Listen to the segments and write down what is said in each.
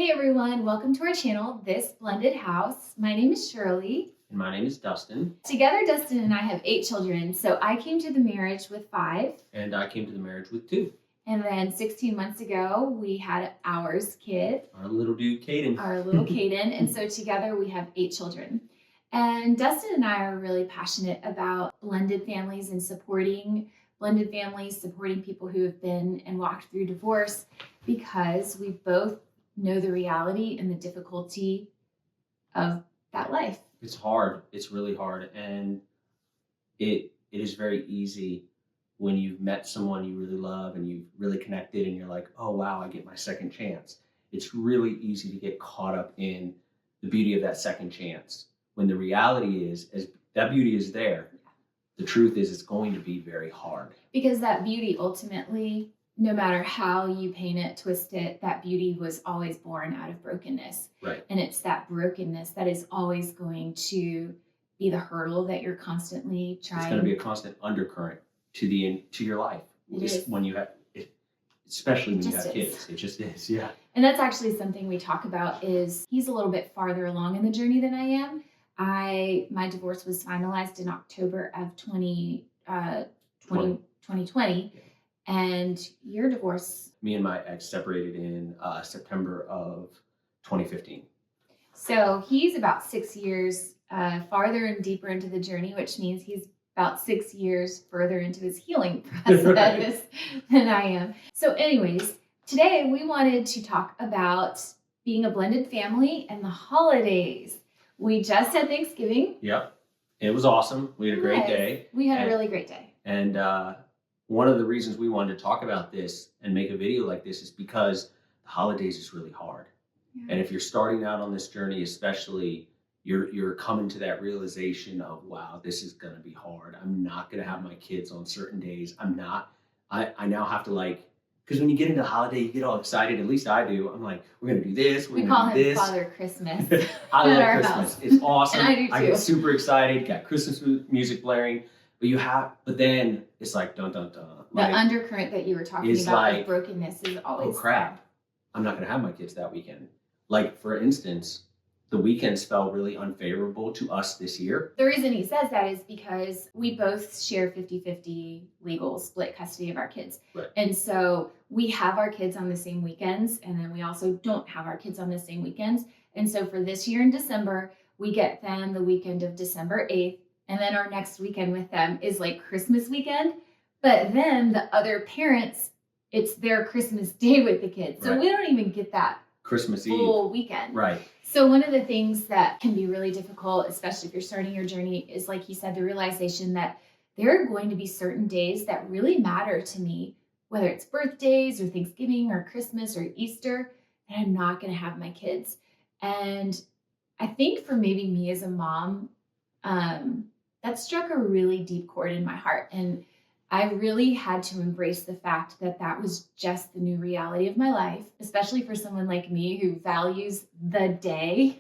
Hey everyone, welcome to our channel, This Blended House. My name is Shirley. And my name is Dustin. Together, Dustin and I have 8 children. So I came to the marriage with 5. And I came to the marriage with 2. And then 16 months ago, we had ours kid. Our little dude, Caden. Our little Caden. And so together we have 8 children. And Dustin and I are really passionate about blended families and supporting blended families, supporting people who have been and walked through divorce, because we both know the reality and the difficulty of that life. It's hard. It's really hard. And it is very easy when you've met someone you really love and you've really connected and you're like, oh, wow, I get my second chance. It's really easy to get caught up in the beauty of that second chance. When the reality is, as that beauty is there, the truth is it's going to be very hard. Because that beauty ultimately, no matter how you paint it, twist it, that beauty was always born out of brokenness. Right. And it's that brokenness that is always going to be the hurdle that you're constantly trying. It's going to be a constant undercurrent to your life. It is. When you have it, especially when you have is. kids. It just is, yeah. And that's actually something we talk about. Is he's a little bit farther along in the journey than I am. My divorce was finalized in October of 2020. And your divorce? Me and my ex separated in September of 2015. So he's about 6 years farther and deeper into the journey, which means he's about 6 years further into his healing process than I am. So anyways, today we wanted to talk about being a blended family and the holidays. We just had Thanksgiving. Yep. It was awesome. We had a great day. We had a really great day. And one of the reasons we wanted to talk about this and make a video like this is because the holidays is really hard. Yeah. And if you're starting out on this journey, especially, you're coming to that realization of, wow, this is going to be hard. I'm not going to have my kids on certain days. I now have to because when you get into the holiday, you get all excited. At least I do. I'm like, we're going to do this. We call him Father Christmas. I love Christmas. House. It's awesome. And I do too. I get super excited. Got Christmas music blaring. But then it's like, dun, dun, dun. The undercurrent that you were talking about with brokenness is always. Oh, crap. I'm not going to have my kids that weekend. Like, for instance, the weekends fell really unfavorable to us this year. The reason he says that is because we both share 50-50 legal split custody of our kids. Right. And so we have our kids on the same weekends, and then we also don't have our kids on the same weekends. And so for this year in December, we get them the weekend of December 8th, and then our next weekend with them is like Christmas weekend. But then the other parents, it's their Christmas day with the kids. So Right. We don't even get that Christmas full Eve weekend. Right. So one of the things that can be really difficult, especially if you're starting your journey, is, like he said, the realization that there are going to be certain days that really matter to me, whether it's birthdays or Thanksgiving or Christmas or Easter, that I'm not going to have my kids. And I think for maybe me as a mom, that struck a really deep chord in my heart. And I really had to embrace the fact that that was just the new reality of my life, especially for someone like me who values the day.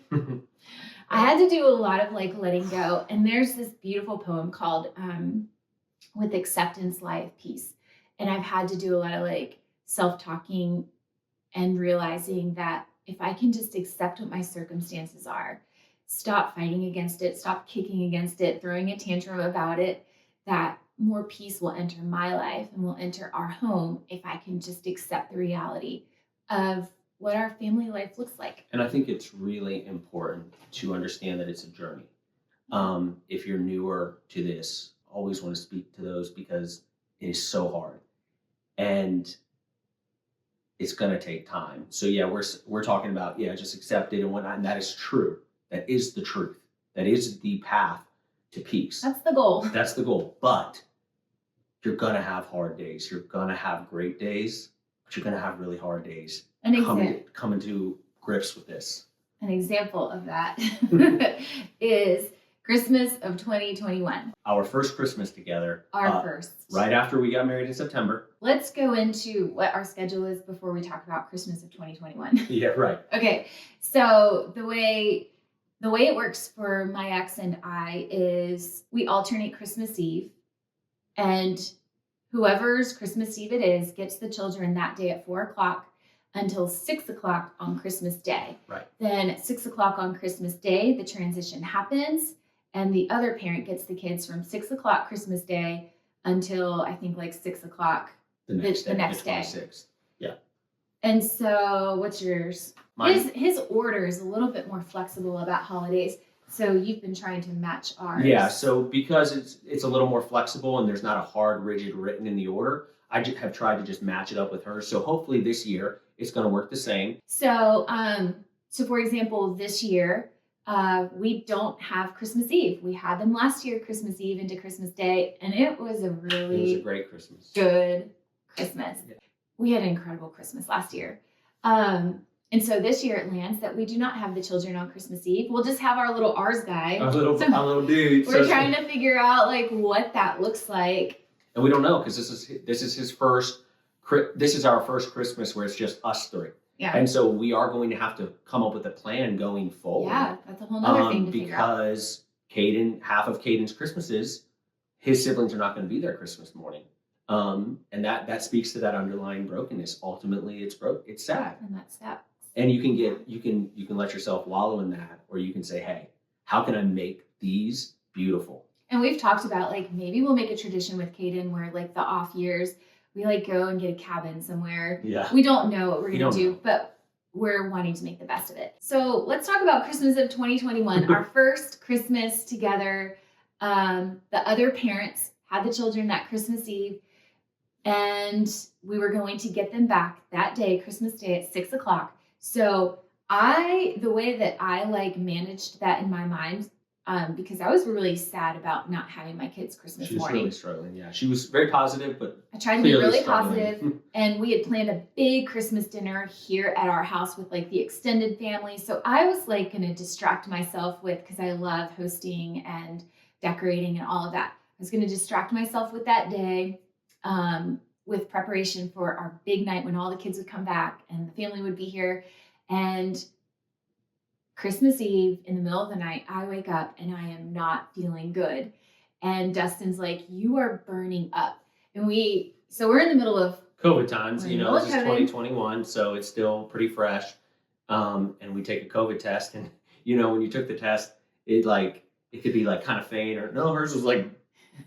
I had to do a lot of letting go. And there's this beautiful poem called With Acceptance Lieth Peace. And I've had to do a lot of self-talking and realizing that if I can just accept what my circumstances are, stop fighting against it, stop kicking against it, throwing a tantrum about it, that more peace will enter my life and will enter our home if I can just accept the reality of what our family life looks like. And I think it's really important to understand that it's a journey. If you're newer to this, always want to speak to those because it is so hard and it's going to take time. So yeah, we're talking about, just accept it and whatnot. And that is true. That is the truth. That is the path to peace. That's the goal. That's the goal. But you're going to have hard days. You're going to have great days, but you're going to have really hard days. Coming to grips with this. An example of that is Christmas of 2021. Our first Christmas together. First. Right after we got married in September. Let's go into what our schedule is before we talk about Christmas of 2021. Yeah, right. Okay. So the way it works for my ex and I is we alternate Christmas Eve, and whoever's Christmas Eve it is gets the children that day at 4:00. until 6 o'clock on Christmas Day. Right. Then at 6 o'clock on Christmas Day, the transition happens, and the other parent gets the kids from 6 o'clock Christmas Day until I think like 6 o'clock The next day, next the day. 26th. Yeah. And so, what's yours? Mine. His order is a little bit more flexible about holidays. So you've been trying to match ours. Yeah. So because it's a little more flexible and there's not a hard, rigid written in the order, I just have tried to just match it up with hers. So hopefully this year it's going to work the same. So, so for example, this year we don't have Christmas Eve. We had them last year, Christmas Eve into Christmas Day, and it was a really It was a great Christmas. good Christmas. Yeah. We had an incredible Christmas last year. And so this year it lands that we do not have the children on Christmas Eve. We'll just have our little ours guy. Our little dude. We're trying to figure out like what that looks like. And we don't know because this is his first. This is our first Christmas where it's just us three. Yeah. And so we are going to have to come up with a plan going forward. Yeah, that's a whole nother thing to figure out. Because half of Caden's Christmases, his siblings are not going to be there Christmas morning. And that speaks to that underlying brokenness. Ultimately, it's broke. It's sad. And that's sad. And you can let yourself wallow in that, or you can say, hey, how can I make these beautiful? And we've talked about like maybe we'll make a tradition with Caden where like the off years we like go and get a cabin somewhere. Yeah. We don't know what we're gonna do, but we're wanting to make the best of it. So let's talk about Christmas of 2021, our first Christmas together. The other parents had the children that Christmas Eve, and we were going to get them back that day, Christmas Day at 6 o'clock. So the way that I like managed that in my mind, because I was really sad about not having my kids Christmas She was morning. really struggling. Yeah, she was very positive, but I tried to be really struggling. positive, and we had planned a big Christmas dinner here at our house with like the extended family. So I was like going to distract myself because I love hosting and decorating and all of that. I was going to distract myself with that day. With preparation for our big night when all the kids would come back and the family would be here. And Christmas Eve in the middle of the night, I wake up and I am not feeling good. And Dustin's like, you are burning up. And so we're in the middle of COVID times, this is COVID. 2021, so it's still pretty fresh. And we take a COVID test, and when you took the test, it could be like kind of faint, or no, hers was like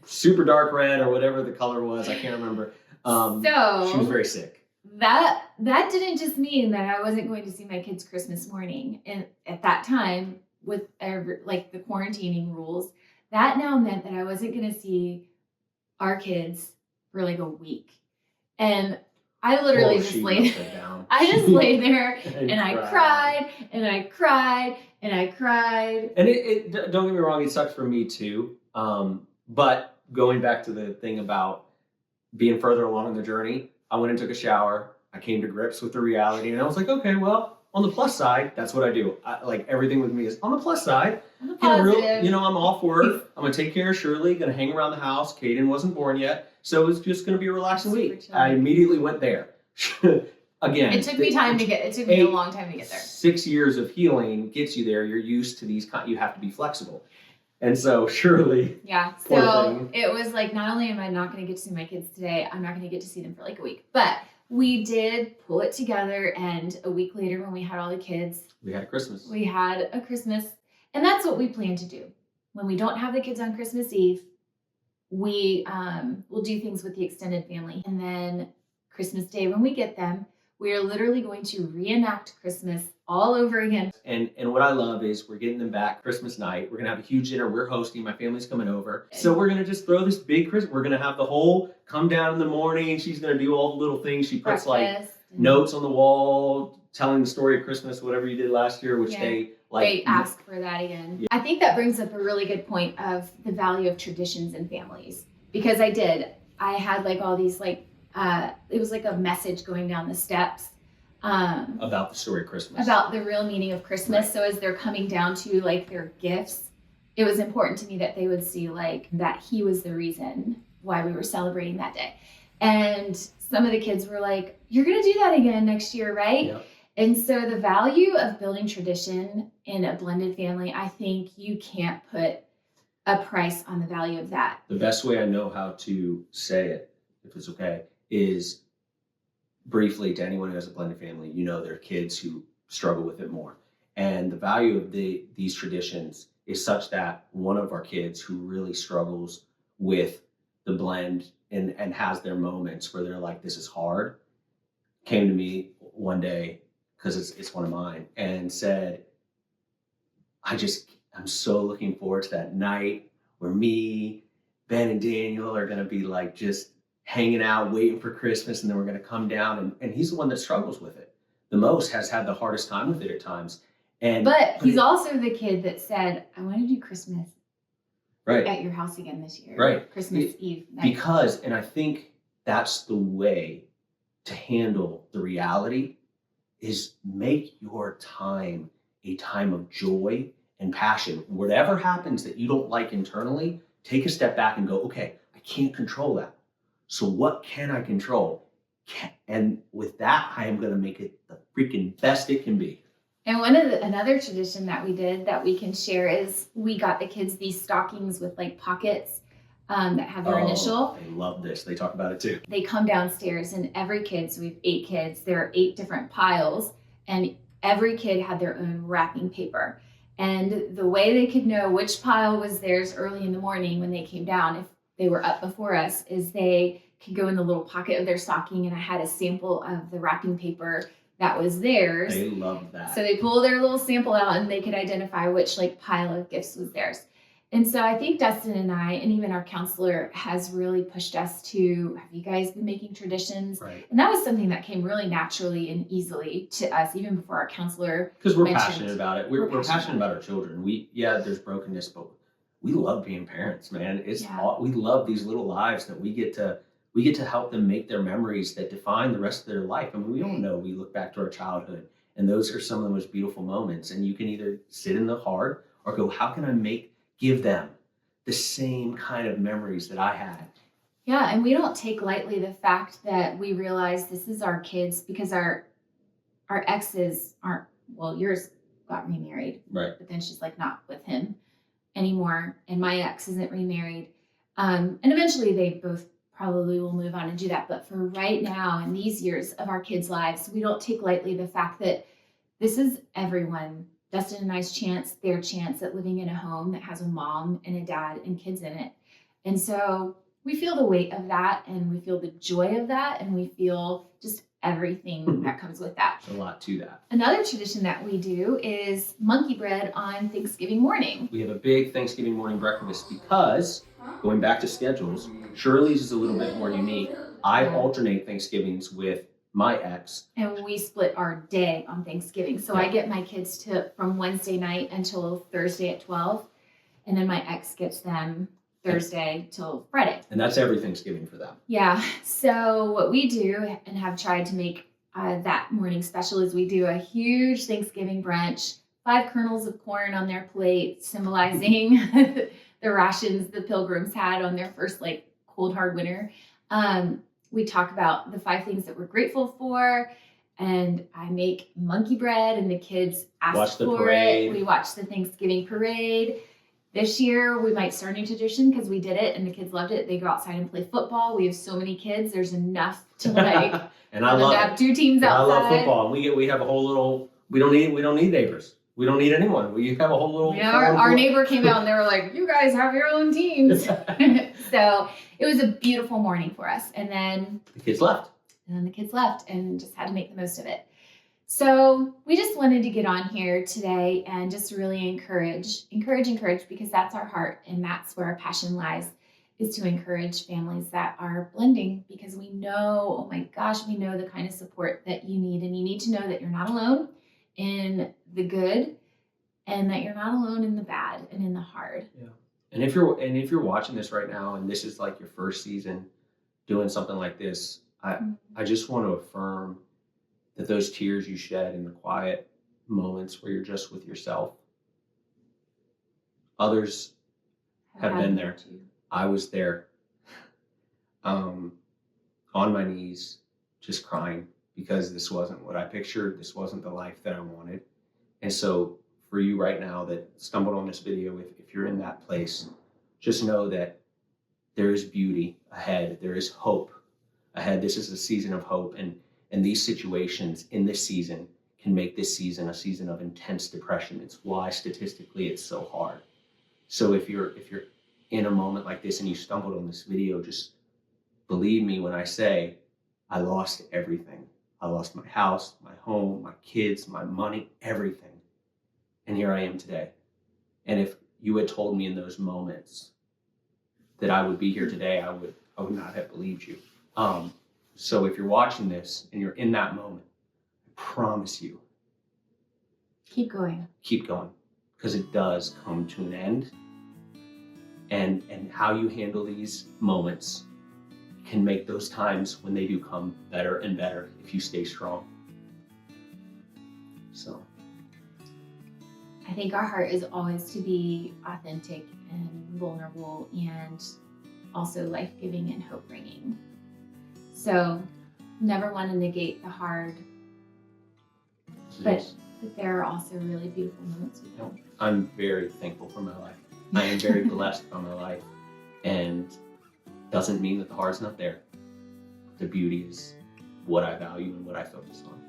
super dark red or whatever the color was. I can't remember. So she was very sick. That didn't just mean that I wasn't going to see my kids Christmas morning. And at that time, with the quarantining rules, that now meant that I wasn't going to see our kids for like a week. And I literally just laid down. I just lay there and I cried and I cried and I cried. And it don't get me wrong, it sucked for me too. But going back to the thing about being further along in the journey, I went and took a shower. I came to grips with the reality, and I was like, okay, well, on the plus side, that's what I do. Everything with me is on the plus side. On the positive. I'm off work. I'm gonna take care of Shirley. Gonna hang around the house. Caden wasn't born yet, so it's just gonna be a relaxing week. I immediately went there. Again, it took me a long time to get there. 6 years of healing gets you there. You're used to these. You have to be flexible. And so Shirley. Yeah. So it was like, not only am I not going to get to see my kids today, I'm not going to get to see them for like a week. But we did pull it together. And a week later, when we had all the kids, we had a Christmas. And that's what we plan to do. When we don't have the kids on Christmas Eve, we will do things with the extended family. And then Christmas Day, when we get them, we are literally going to reenact Christmas all over again. And what I love is we're getting them back Christmas night. We're going to have a huge dinner. We're hosting. My family's coming over. So we're going to just throw this big Christmas. We're going to have the whole come down in the morning. She's going to do all the little things. She puts notes on the wall, telling the story of Christmas, whatever you did last year, which they ask for that again. Yeah. I think that brings up a really good point of the value of traditions in families. Because I had like all these it was like a message going down the steps. About the story of Christmas. About the real meaning of Christmas. Right. So as they're coming down to like their gifts, it was important to me that they would see like that he was the reason why we were celebrating that day. And some of the kids were like, you're going to do that again next year, right? Yep. And so the value of building tradition in a blended family, I think you can't put a price on the value of that. The best way I know how to say it, if it's okay, is briefly, to anyone who has a blended family, there are kids who struggle with it more. And the value of these traditions is such that one of our kids who really struggles with the blend and has their moments where they're like, this is hard, came to me one day, because it's one of mine, and said, I'm so looking forward to that night where me, Ben, and Daniel are going to be like just hanging out, waiting for Christmas, and then we're going to come down. And he's the one that struggles with it the most, has had the hardest time with it at times. But he's also the kid that said, I want to do Christmas right at your house again this year. Right. Christmas Eve night. Because, and I think that's the way to handle the reality, is make your time a time of joy and passion. Whatever happens that you don't like internally, take a step back and go, okay, I can't control that. So what can I control? And with that, I am going to make it the freaking best it can be. And another tradition that we did that we can share is we got the kids these stockings with like pockets that have their initial. They love this. They talk about it too. They come downstairs, and every kid, so we have 8 kids, there are 8 different piles, and every kid had their own wrapping paper. And the way they could know which pile was theirs early in the morning when they came down, if they were up before us, is they could go in the little pocket of their stocking, and I had a sample of the wrapping paper that was theirs. They love that. So they pull their little sample out, and they could identify which like pile of gifts was theirs. And so I think Dustin and I, and even our counselor, has really pushed us to, have you guys been making traditions? Right. And that was something that came really naturally and easily to us, even before our counselor. Because we're passionate about it. We're passionate about our children. There's brokenness, but we love being parents, man. We love these little lives that we get to help them make their memories that define the rest of their life. I mean, we all know, we look back to our childhood, and those are some of the most beautiful moments. And you can either sit in the hard or go, how can I give them the same kind of memories that I had? Yeah, and we don't take lightly the fact that we realize this is our kids, because our exes aren't, well, yours got remarried. Right. But then she's like not with him anymore, and my ex isn't remarried. And eventually they both probably will move on and do that. But for right now, in these years of our kids' lives, we don't take lightly the fact that this is everyone. Dustin and I's chance, their chance at living in a home that has a mom and a dad and kids in it. And so we feel the weight of that, and we feel the joy of that, and we feel just everything that comes with that. There's a lot to that. Another tradition that we do is monkey bread on Thanksgiving morning. We have a big Thanksgiving morning breakfast because, going back to schedules, Shirley's is a little bit more unique. I alternate Thanksgivings with my ex. And we split our day on Thanksgiving. So I get my kids from Wednesday night until Thursday at 12. And then my ex gets them Thursday till Friday. And that's every Thanksgiving for them. Yeah. So what we do, and have tried to make that morning special, is we do a huge Thanksgiving brunch, 5 kernels of corn on their plate, symbolizing the rations the Pilgrims had on their first cold hard winter. We talk about the 5 things that we're grateful for, and I make monkey bread, and the kids ask for it. We watch the Thanksgiving parade. This year, we might start a new tradition because we did it and the kids loved it. They go outside and play football. We have so many kids. There's enough to and I love to have 2 teams outside. I love football. And we have a whole little. We don't need neighbors. We don't need anyone. We have a whole little. Yeah, our neighbor came out and they were like, "You guys have your own teams." So it was a beautiful morning for us. And then the kids left. And just had to make the most of it. So we just wanted to get on here today and just really encourage, because that's our heart and that's where our passion lies, is to encourage families that are blending, because we know, oh my gosh, we know the kind of support that you need, and you need to know that you're not alone in the good, and that you're not alone in the bad and in the hard. Yeah. And if you're watching this right now, and this is like your first season doing something like this, I just want to affirm that those tears you shed in the quiet moments where you're just with yourself, others have been there. Too. I was there, on my knees, just crying, because this wasn't what I pictured. This wasn't the life that I wanted. And so for you right now that stumbled on this video, if you're in that place, just know that there is beauty ahead. There is hope ahead. This is a season of hope. And And these situations in this season can make this season a season of intense depression. It's why statistically it's so hard. So if you're in a moment like this and you stumbled on this video, just believe me when I say I lost everything. I lost my house, my home, my kids, my money, everything. And here I am today. And if you had told me in those moments that I would be here today, I would not have believed you. So if you're watching this and you're in that moment, I promise you, Keep going. keep going, because it does come to an end. And how you handle these moments can make those times when they do come better and better if you stay strong. So I think our heart is always to be authentic and vulnerable and also life-giving and hope-bringing. So never want to negate the hard, but there are also really beautiful moments with them. I'm very thankful for my life. I am very blessed by my life, and doesn't mean that the hard's not there. The beauty is what I value and what I focus on.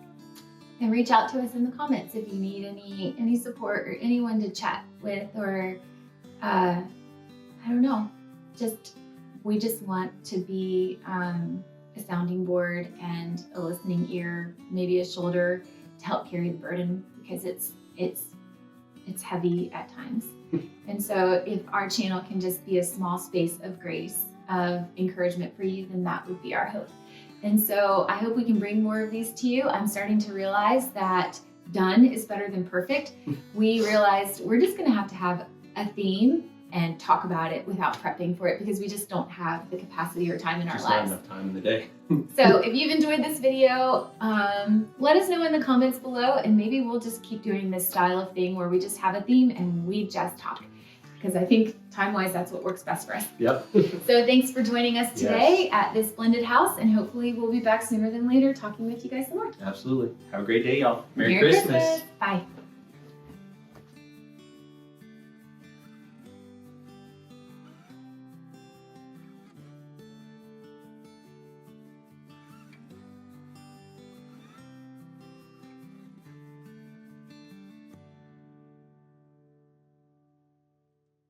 And reach out to us in the comments if you need any support or anyone to chat with, or I don't know, we just want to be a sounding board and a listening ear, maybe a shoulder to help carry the burden, because it's heavy at times. And so if our channel can just be a small space of grace, of encouragement for you, then that would be our hope. And so I hope we can bring more of these to you. I'm starting to realize that done is better than perfect. We realized we're just going to have a theme and talk about it without prepping for it, because we just don't have the capacity or time in our Just lives. not enough time in the day. So if you've enjoyed this video, let us know in the comments below, and maybe we'll just keep doing this style of thing where we just have a theme and we just talk, because I think time-wise that's what works best for us. Yep. So thanks for joining us today at this splendid house, and hopefully we'll be back sooner than later talking with you guys some more. Absolutely. Have a great day, y'all. Merry Merry Christmas. Bye.